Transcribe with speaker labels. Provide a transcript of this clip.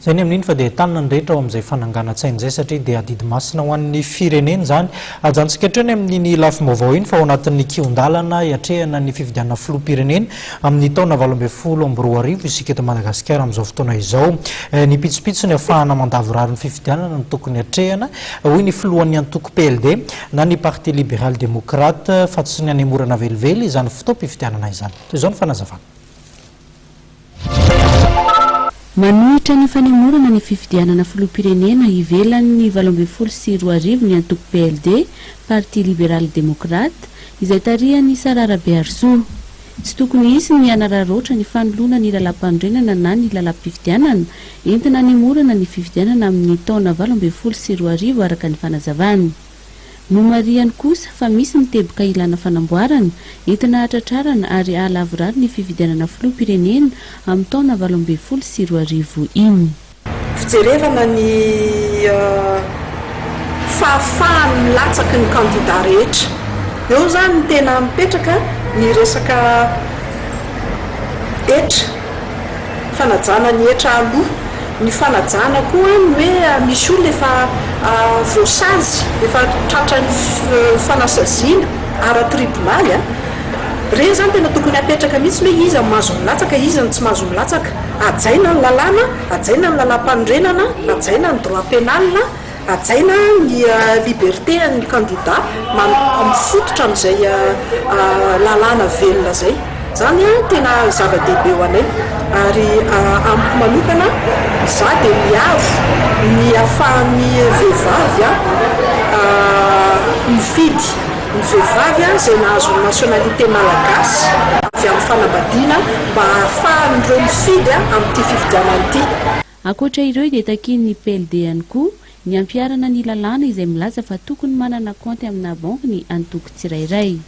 Speaker 1: Zany amin'iny fa dia tanana rehetra ao amin'izay fananganan-tsaina izay satria dia adidy masina ho an'ny firenena zany ajantsika hatreny amin'iny lafim-baovao iny fa ao anatin'ny kion-dalana hiatrehana ny fifidianana filoham-pirenena amin'ny taona 2024 isika eto Madagasikara amin'izao fotoana izao. Ny pitsopitso ny ahafahana mandavorary ny fifidianana no tokony hatrehana hoy ny filohan'ny antoko PLD na ny Parti libéral démocrate fa tsy ny anemorana velively izany fotoam-pifidianana izany. Toy izao ny fanazavana.
Speaker 2: Manohitra ny fanemorana ny fifidianana filoham-pirenena ivelan'ny 2024 ny antoko PLD, Parti libéral démocrate, izay tarihany Sarara Bearso. Tsy tokony hisy ny anararoatra ny fanoloana ny lalam-pandrenana na ny lalam-pifidianana entina hanemorana ny fifidianana amin'ny taona 2024 araka ny fanazavany. No mariany kosa fa misy miteboka ilana fanamboarana entina hatratrarana ary halavorary ny fifidianana filoham-pirenena amin'ny taona 2024 iny.
Speaker 3: Fijerevana ny fahafahany milatsaky ny kandida rehetra. Eo zany tena mipetraka ny resaka etra, fanajana ny etra aloha, ny fanajana koa ny hoe misy olona efa voasazy efa tratra ny fanasaziana ara-tribonaly reny zany tena tokony apetraka mihitsy hoe iza mahazo milatsaka, iza ny tsy mahazo milatsaka, ajaina ny lalàna, ajaina ny lalam-pandrenana, ajaina ny droit pénal, ajaina ny liberté ny candidat mifototra amin'izay lalàna velona zay. Zany tena zava-dehibe ho anay ary amiko manokana za dia miavo ny ahafahan'ny vehivavy mifidy ny vehivavy izay nahazo nationalité malagasy avy amin'ny fanambadiana mba ahafahan'ireo mifidy amin'ity fifidianana ity.
Speaker 2: Ankoatra ireo dia takin'ny PLD ihany koa ny ampiarana ny lalàna izay milaza fa tokony manana kaonty amina banky ny antoko tsirairay.